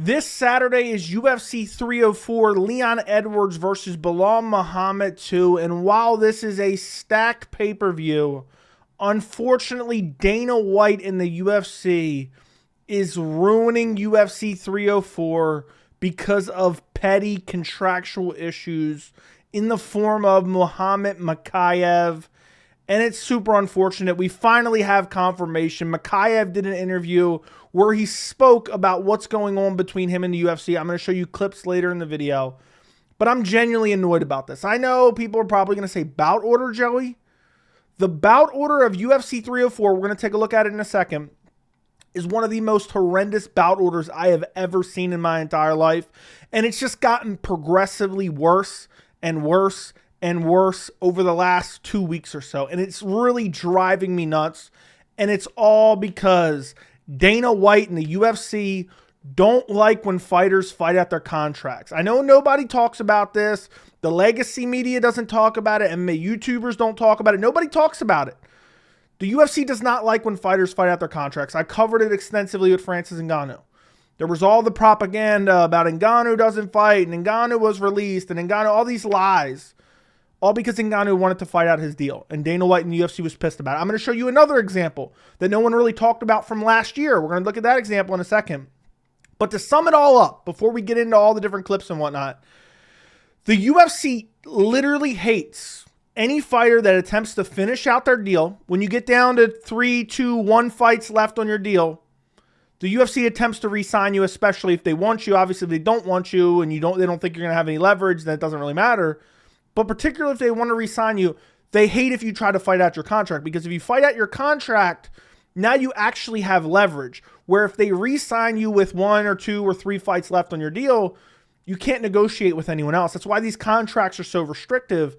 This Saturday is UFC 304, Leon Edwards versus Belal Muhammad 2. And while this is a stacked pay-per-view, unfortunately, Dana White in the UFC is ruining UFC 304 because of petty contractual issues in the form of Muhammad Mokaev. And it's super unfortunate. We finally have confirmation. Mokaev did an interview where he spoke about what's going on between him and the UFC. I'm going to show you clips later in the video. But I'm genuinely annoyed about this. I know people are probably going to say bout order, Joey. The bout order of UFC 304, we're going to take a look at it in a second, is one of the most horrendous bout orders I have ever seen in my entire life. And it's just gotten progressively worse and worse and worse over the last 2 weeks or so. And it's really driving me nuts. And it's all because Dana White and the UFC don't like when fighters fight out their contracts. I know nobody talks about this. The legacy media doesn't talk about it. MMA YouTubers don't talk about it. Nobody talks about it. The UFC does not like when fighters fight out their contracts. I covered it extensively with Francis Ngannou. There was all the propaganda about Ngannou doesn't fight, and Ngannou was released, and Ngannou, all these lies. All because Ngannou wanted to fight out his deal. And Dana White and the UFC was pissed about it. I'm going to show you another example that no one really talked about from last year. We're going to look at that example in a second. But to sum it all up, before we get into all the different clips and whatnot, the UFC literally hates any fighter that attempts to finish out their deal. When you get down to 3, 2, 1 fights left on your deal, the UFC attempts to re-sign you, especially if they want you. Obviously, if they don't want you and they don't think you're going to have any leverage, then it doesn't really matter. But particularly if they want to re-sign you, they hate if you try to fight out your contract. Because if you fight out your contract, now you actually have leverage. Where if they re-sign you with 1 or 2 or 3 fights left on your deal, you can't negotiate with anyone else. That's why these contracts are so restrictive.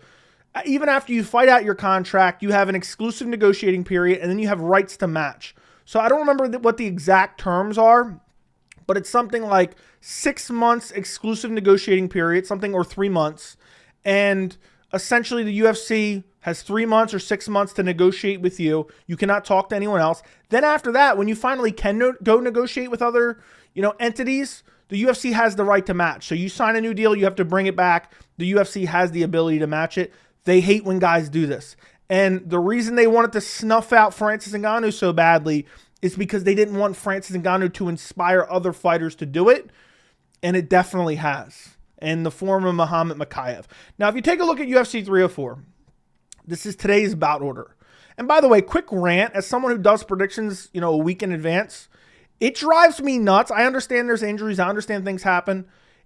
Even after you fight out your contract, you have an exclusive negotiating period, and then you have rights to match. So I don't remember what the exact terms are, but it's something like 6 months exclusive negotiating period, something, or 3 months. And essentially the UFC has 3 months or 6 months to negotiate with you. You cannot talk to anyone else. Then after that, when you finally can go negotiate with other, entities, the UFC has the right to match. So you sign a new deal, you have to bring it back. The UFC has the ability to match it. They hate when guys do this. And the reason they wanted to snuff out Francis Ngannou so badly is because they didn't want Francis Ngannou to inspire other fighters to do it. And it definitely has. In the form of Muhammad Mokaev. Now, if you take a look at UFC 304, this is today's bout order. And by the way, quick rant, as someone who does predictions, a week in advance, it drives me nuts. I understand there's injuries. I understand things happen.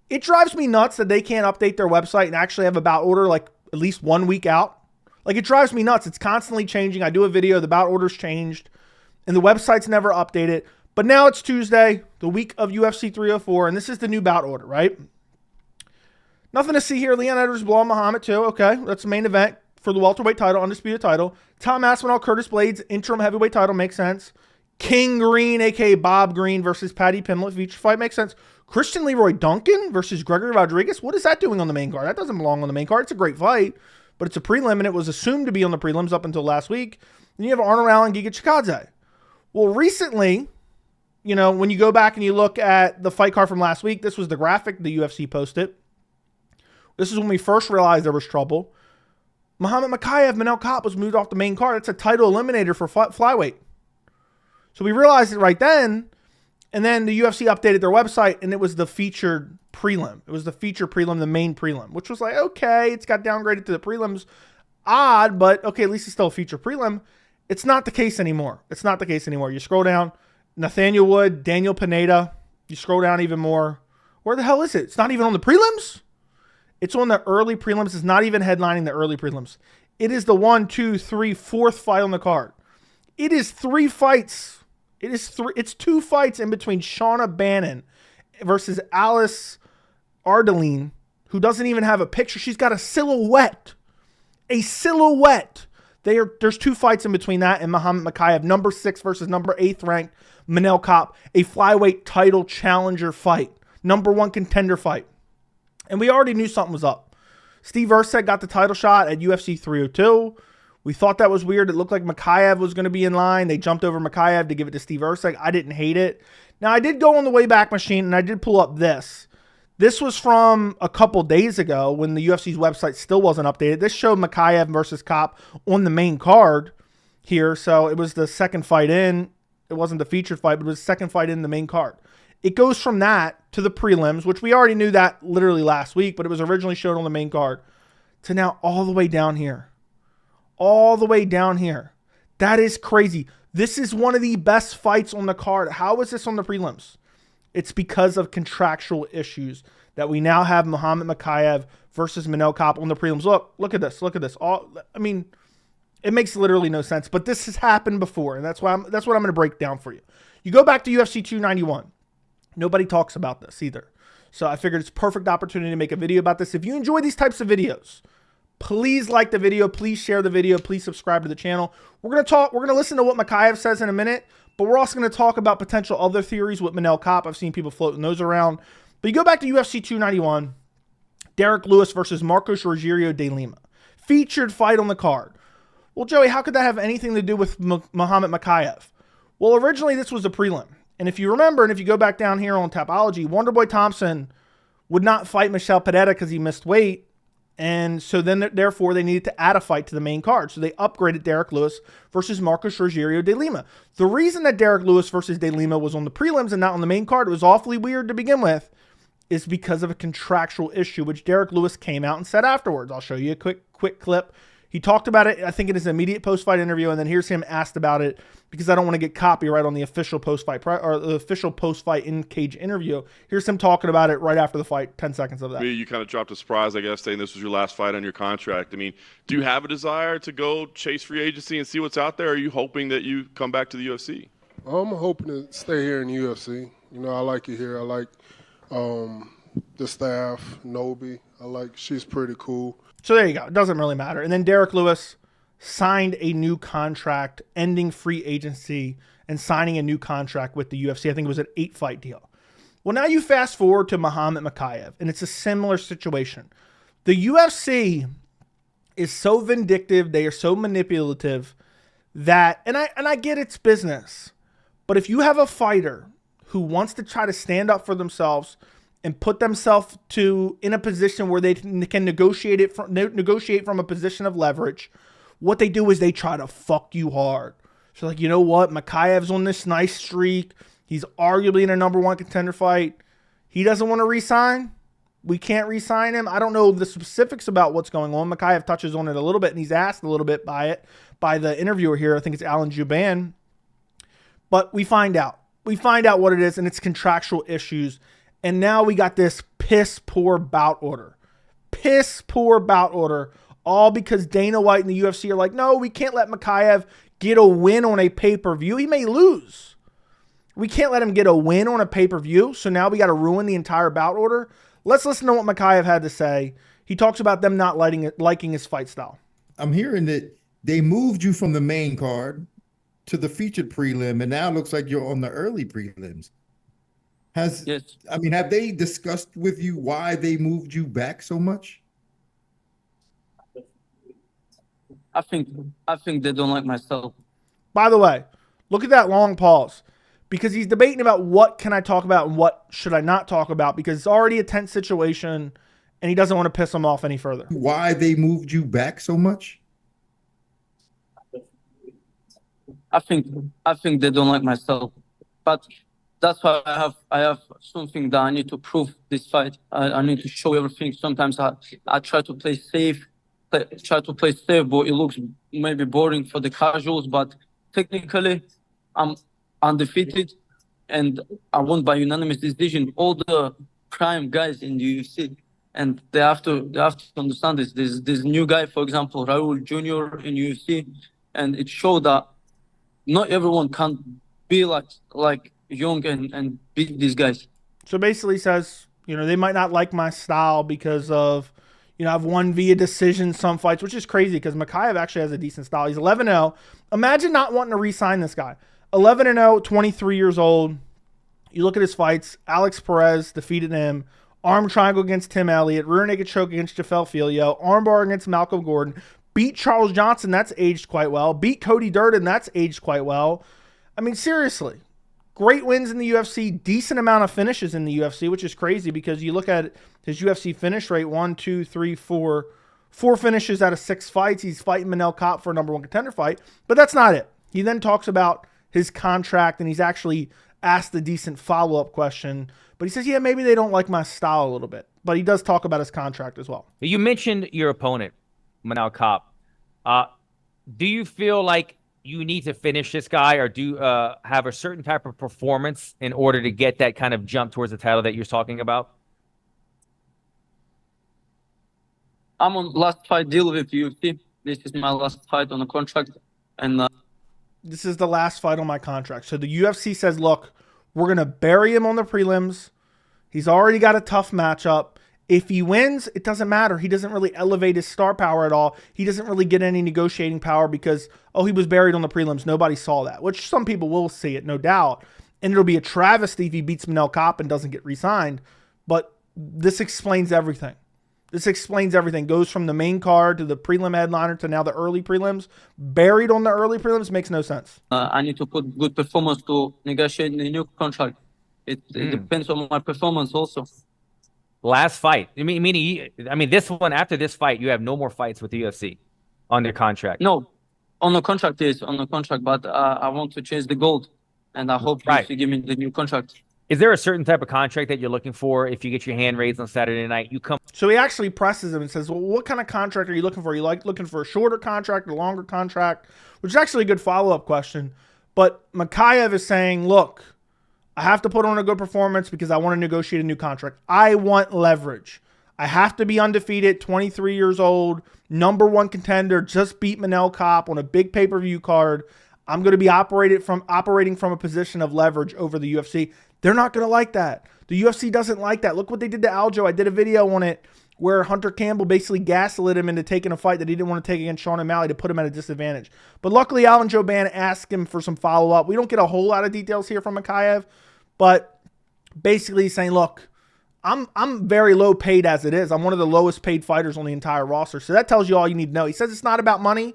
It drives me nuts that they can't update their website and actually have a bout order like at least 1 week out. Like, it drives me nuts. It's constantly changing. I do a video, the bout order's changed, and the website's never updated. But now it's Tuesday, the week of UFC 304, and this is the new bout order, right? Nothing to see here. Leon Edwards, Belal Muhammad 2. Okay, that's the main event for the welterweight title, undisputed title. Tom Aspinall, Curtis Blades, interim heavyweight title, makes sense. King Green, a.k.a. Bob Green, versus Paddy Pimblett, feature fight, makes sense. Christian Leroy Duncan versus Gregory Rodriguez. What is that doing on the main card? That doesn't belong on the main card. It's a great fight, but it's a prelim, and it was assumed to be on the prelims up until last week. Then you have Arnold Allen, Giga Chikadze. Well, recently, when you go back and you look at the fight card from last week, this was the graphic the UFC posted. This is when we first realized there was trouble. Muhammad Mokaev, Manel Kape was moved off the main card. It's a title eliminator for flyweight. So we realized it right then. And then the UFC updated their website, and it was the featured prelim. It was the feature prelim, the main prelim, which was like, okay, it's got downgraded to the prelims. Odd, but okay, at least it's still a feature prelim. It's not the case anymore. It's not the case anymore. You scroll down, Nathaniel Wood, Daniel Pineda. You scroll down even more. Where the hell is it? It's not even on the prelims? It's on the early prelims. It's not even headlining the early prelims. It is the 1, 2, 3, 4th fight on the card. It is 3 fights. It's 2 fights in between Shauna Bannon versus Alice Ardeline, who doesn't even have a picture. She's got a silhouette. A silhouette. There's 2 fights in between that and Muhammad Mokaev, number 6 versus number 8th ranked Manel Kape, a flyweight title challenger fight, number 1 contender fight. And we already knew something was up. Steve Erceg got the title shot at UFC 302. We thought that was weird. It looked like Mokaev was going to be in line. They jumped over Mokaev to give it to Steve Erceg. I didn't hate it. Now, I did go on the Wayback Machine, and I did pull up this. This was from a couple days ago when the UFC's website still wasn't updated. This showed Mokaev versus Kape on the main card here. So it was the second fight in. It wasn't the featured fight, but it was the second fight in the main card. It goes from that to the prelims, which we already knew that literally last week, but it was originally shown on the main card, to now all the way down here. All the way down here. That is crazy. This is one of the best fights on the card. How is this on the prelims? It's because of contractual issues that we now have Muhammad Mokaev versus Manel Kape on the prelims. Look at this. Look at this. I mean, it makes literally no sense, but this has happened before, and that's what I'm going to break down for you. You go back to UFC 291. Nobody talks about this either. So I figured it's a perfect opportunity to make a video about this. If you enjoy these types of videos, please like the video. Please share the video. Please subscribe to the channel. We're going to listen to what Mokaev says in a minute, but we're also going to talk about potential other theories with Manel Kape. I've seen people floating those around. But you go back to UFC 291, Derek Lewis versus Marcos Rogerio de Lima. Featured fight on the card. Well, Joey, how could that have anything to do with Muhammad Mokaev? Well, originally this was a prelim. And if you remember, and if you go back down here on Tapology, Wonderboy Thompson would not fight Michel Pereira because he missed weight. And so then, therefore, they needed to add a fight to the main card. So they upgraded Derek Lewis versus Marcos Rogerio de Lima. The reason that Derek Lewis versus de Lima was on the prelims and not on the main card, it was awfully weird to begin with, is because of a contractual issue, which Derek Lewis came out and said afterwards. I'll show you a quick clip. He talked about it, I think, in his immediate post-fight interview, and then here's him asked about it because I don't want to get copyright on the official post-fight or the official post-fight in-cage interview. Here's him talking about it right after the fight, 10 seconds of that. You kind of dropped a surprise, I guess, saying this was your last fight on your contract. I mean, do you have a desire to go chase free agency and see what's out there, or are you hoping that you come back to the UFC? I'm hoping to stay here in the UFC. You know, I like it here. I like the staff, Nobi. She's pretty cool. So there you go. It doesn't really matter. And then Derek Lewis signed a new contract, ending free agency and signing a new contract with the UFC. I think it was an 8-fight deal. Well, now you fast forward to Muhammad Mokaev, and it's a similar situation. The UFC is so vindictive, they are so manipulative that, and I get it's business, but if you have a fighter who wants to try to stand up for themselves and put themselves in a position where they can negotiate from a position of leverage, what they do is they try to fuck you hard. So like, you know what? Mokaev's on this nice streak. He's arguably in a #1 contender fight. He doesn't want to re-sign. We can't re-sign him. I don't know the specifics about what's going on. Mokaev touches on it a little bit, and he's asked a little bit by the interviewer here. I think it's Alan Juban. But we find out. We find out what it is, and it's contractual issues. And now we got this piss-poor bout order. Piss-poor bout order. All because Dana White and the UFC are like, no, we can't let Mokaev get a win on a pay-per-view. He may lose. We can't let him get a win on a pay-per-view. So now we got to ruin the entire bout order. Let's listen to what Mokaev had to say. He talks about them not liking his fight style. I'm hearing that they moved you from the main card to the featured prelim, and now it looks like you're on the early prelims. Yes. I mean, have they discussed with you why they moved you back so much? I think they don't like my style. By the way, look at that long pause, because he's debating about what can I talk about and what should I not talk about, because it's already a tense situation and he doesn't want to piss them off any further. Why they moved you back so much? I think they don't like my style, but that's why I have something that I need to prove this fight. I need to show everything. Sometimes I try to play safe, but it looks maybe boring for the casuals. But technically, I'm undefeated, and I won by unanimous decision. All the prime guys in the UFC, and they have to understand this. There's this new guy, for example, Raul Jr. in UFC, and it showed that not everyone can be like young and beat these guys. So basically says, you know, they might not like my style because of, you know, I've won via decision some fights, which is crazy because Mokaev actually has a decent style. He's 11-0. Imagine not wanting to re-sign this guy. 11-0, 23 years old. You look at his fights. Alex Perez defeated him. Arm triangle against Tim Elliott. Rear naked choke against Jafel Filio. Armbar against Malcolm Gordon. Beat Charles Johnson, that's aged quite well. Beat Cody Durden, that's aged quite well. I mean, seriously. Great wins in the UFC, decent amount of finishes in the UFC, which is crazy because you look at his UFC finish rate, 1, 2, 3, 4. 4 finishes out of 6 fights. He's fighting Manel Kape for a #1 contender fight, but that's not it. He then talks about his contract, and he's actually asked a decent follow-up question, but he says, yeah, maybe they don't like my style a little bit, but he does talk about his contract as well. You mentioned your opponent, Manel Kape. Do you feel like you need to finish this guy, or do have a certain type of performance in order to get that kind of jump towards the title that you're talking about? I'm on last fight deal with UFC. This is my last fight on the contract, and this is the last fight on my contract. So the UFC says, look, we're going to bury him on the prelims. He's already got a tough matchup. If he wins, it doesn't matter. He doesn't really elevate his star power at all. He doesn't really get any negotiating power because, oh, he was buried on the prelims. Nobody saw that, which some people will see it, no doubt. And it'll be a travesty if he beats Manel Kape and doesn't get re-signed. But this explains everything. This explains everything. Goes from the main card to the prelim headliner to now the early prelims. Buried on the early prelims makes no sense. I need to put good performance to negotiate the new contract. It depends on my performance also. Last fight. I mean, this one, after this fight, you have no more fights with the UFC on your contract. No, on the contract is on the contract, but I want to chase the gold, and I hope you give me the new contract. Is there a certain type of contract that you're looking for if you get your hand raised on Saturday night? You come. So he actually presses him and says, well, what kind of contract are you looking for? Are you looking for a shorter contract, a longer contract? Which is actually a good follow-up question. But Mokaev is saying, look, I have to put on a good performance because I want to negotiate a new contract. I want leverage. I have to be undefeated, 23 years old, #1 contender, just beat Manel Kape on a big pay-per-view card. I'm going to be operating from a position of leverage over the UFC. They're not going to like that. The UFC doesn't like that. Look what they did to Aljo. I did a video on it where Hunter Campbell basically gaslit him into taking a fight that he didn't want to take against Sean O'Malley to put him at a disadvantage. But luckily, Alan Jouban asked him for some follow-up. We don't get a whole lot of details here from Mokaev, but basically he's saying, look, I'm very low paid as it is. I'm one of the lowest paid fighters on the entire roster. So that tells you all you need to know. He says it's not about money,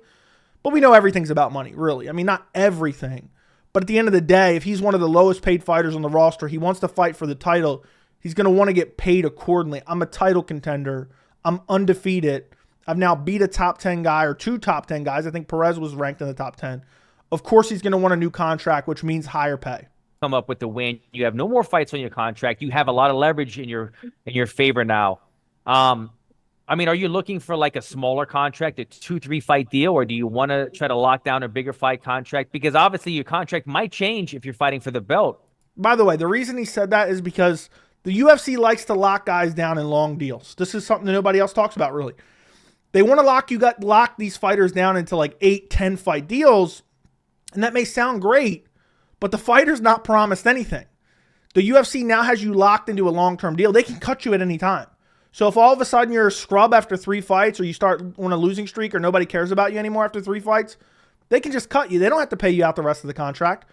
but we know everything's about money, really. I mean, not everything. But at the end of the day, if he's one of the lowest paid fighters on the roster, he wants to fight for the title, he's going to want to get paid accordingly. I'm a title contender. I'm undefeated. I've now beat a top 10 guy or 2 top 10 guys. I think Perez was ranked in the top 10. Of course, he's going to want a new contract, which means higher pay. Come up with the win. You have no more fights on your contract. You have a lot of leverage in your favor now. I mean, are you looking for like a smaller contract, a 2-3 fight deal, or do you want to try to lock down a bigger fight contract? Because obviously your contract might change if you're fighting for the belt. By the way, the reason he said that is because the UFC likes to lock guys down in long deals. This is something that nobody else talks about, really. They want to lock these fighters down into like 8-10 fight deals, and that may sound great, but the fighter's not promised anything. The UFC now has you locked into a long-term deal. They can cut you at any time. So if all of a sudden you're a scrub after 3 fights, or you start on a losing streak, or nobody cares about you anymore after 3 fights, they can just cut you. They don't have to pay you out the rest of the contract.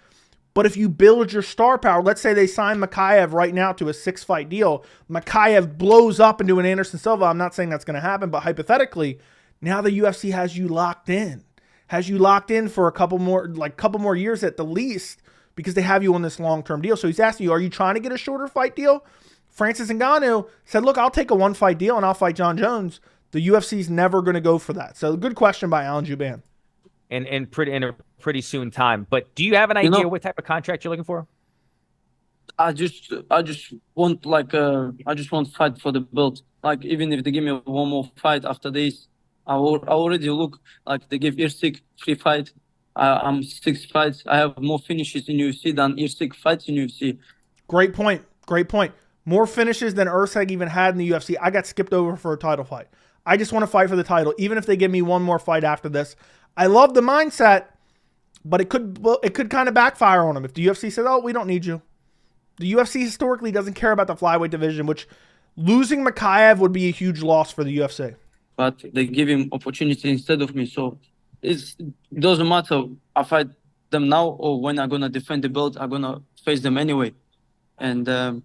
But if you build your star power, let's say they sign Mokaev right now to a 6-fight deal. Mokaev blows up into an Anderson Silva. I'm not saying that's going to happen, but hypothetically, now the UFC has you locked in. Has you locked in for a couple more years at the least, because they have you on this long-term deal. So he's asking you, are you trying to get a shorter fight deal? Francis Ngannou said, look, I'll take a 1-fight deal and I'll fight John Jones. The UFC's never going to go for that. So good question by Alan Jouban. In a pretty soon time. But do you have an idea what type of contract you're looking for? I just want to fight for the belt. Like, even if they give me one more fight after this, I already look like they give Irsik 3 fights. I'm 6 fights. I have more finishes in UFC than Irsik fights in UFC. Great point. Great point. More finishes than Usyk even had in the UFC. I got skipped over for a title fight. I just want to fight for the title, even if they give me one more fight after this. I love the mindset, but it could kind of backfire on him if the UFC says, oh, we don't need you. The UFC historically doesn't care about the flyweight division, which losing Mokaev would be a huge loss for the UFC. But they give him opportunity instead of me, so it doesn't matter. I fight them now or when I'm gonna defend the belt. I'm gonna face them anyway, and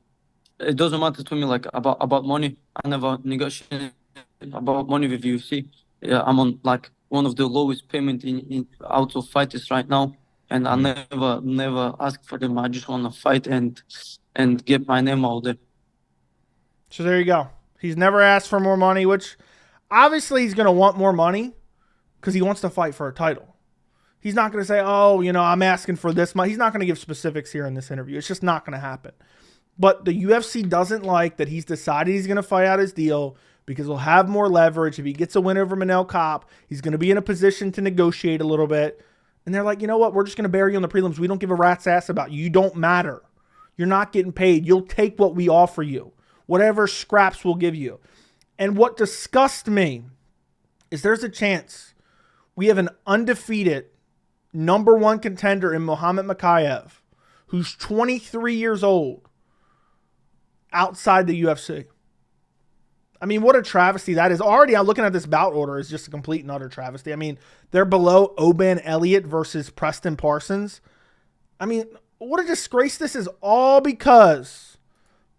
it doesn't matter to me like about money. I never negotiate about money with UFC. Yeah, I'm on like one of the lowest payment in out of fighters right now, and I never ask for them. I just want to fight and get my name out there. So there you go. He's never asked for more money, which obviously he's going to want more money because he wants to fight for a title. He's not going to say, oh, you know, I'm asking for this money. He's not going to give specifics here in this interview. It's just not going to happen. But the UFC doesn't like that he's decided he's going to fight out his deal because he'll have more leverage. If he gets a win over Manel Kape, he's going to be in a position to negotiate a little bit. And they're like, you know what? We're just going to bury you on the prelims. We don't give a rat's ass about you. You don't matter. You're not getting paid. You'll take what we offer you. Whatever scraps we'll give you. And what disgusts me is there's a chance we have an undefeated #1 contender in Muhammad Mokaev, who's 23 years old, outside the UFC. I mean, what a travesty that is. Already, I'm looking at this bout order is just a complete and utter travesty. I mean, they're below Oban Elliott versus Preston Parsons. I mean, what a disgrace this is, all because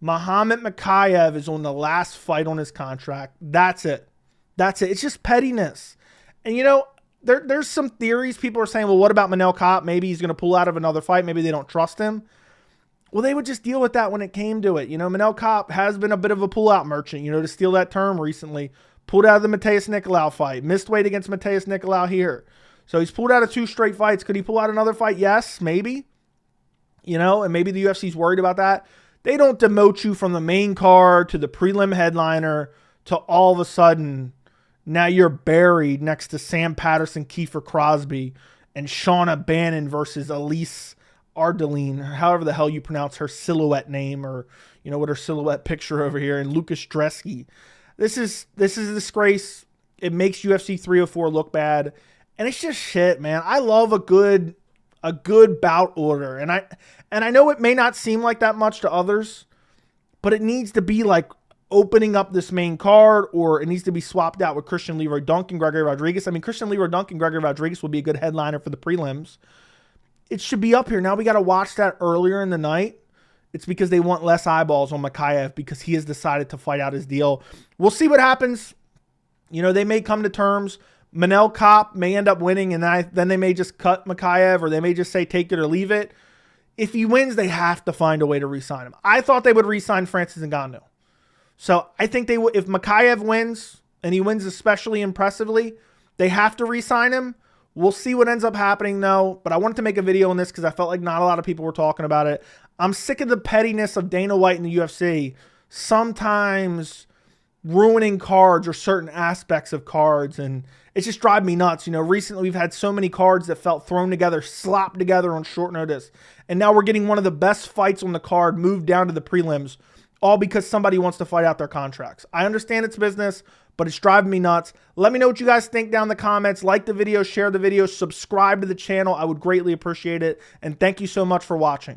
Muhammad Mokaev is on the last fight on his contract. That's it. That's it. It's just pettiness. And, you know, there's some theories. People are saying, well, what about Manel Kape? Maybe he's going to pull out of another fight. Maybe they don't trust him. Well, they would just deal with that when it came to it. You know, Manel Kape has been a bit of a pullout merchant, you know, to steal that term recently. Pulled out of the Mateus Nicolau fight. Missed weight against Mateus Nicolau here. So he's pulled out of 2 straight fights. Could he pull out another fight? Yes, maybe. You know, and maybe the UFC's worried about that. They don't demote you from the main card to the prelim headliner to all of a sudden now you're buried next to Sam Patterson, Kiefer Crosby, and Shauna Bannon versus Elise Ardeline, or however the hell you pronounce her silhouette name, or, you know, what her silhouette picture over here, and Lucas Dresky. This is a disgrace. It makes UFC 304 look bad, and it's just shit, man. I love a good bout order, and I know it may not seem like that much to others, but it needs to be like opening up this main card, or it needs to be swapped out with Christian Leroy Duncan, Gregory Rodriguez. I mean, Christian Leroy Duncan, Gregory Rodriguez will be a good headliner for the prelims. It should be up here. Now we got to watch that earlier in the night. It's because they want less eyeballs on Mokaev because he has decided to fight out his deal. We'll see what happens. You know, they may come to terms. Manel Kape may end up winning, and then they may just cut Mokaev, or they may just say take it or leave it. If he wins, they have to find a way to re-sign him. I thought they would re-sign Francis Ngannou. So I think they would. If Mokaev wins, and he wins especially impressively, they have to re-sign him. We'll see what ends up happening, though. But I wanted to make a video on this because I felt like not a lot of people were talking about it. I'm sick of the pettiness of Dana White and the UFC sometimes ruining cards or certain aspects of cards, and it's just driving me nuts. You know, recently we've had so many cards that felt thrown together, slopped together on short notice, and now we're getting one of the best fights on the card moved down to the prelims, all because somebody wants to fight out their contracts. I understand it's business, but it's driving me nuts. Let me know what you guys think down in the comments. Like the video, share the video, subscribe to the channel. I would greatly appreciate it, and thank you so much for watching.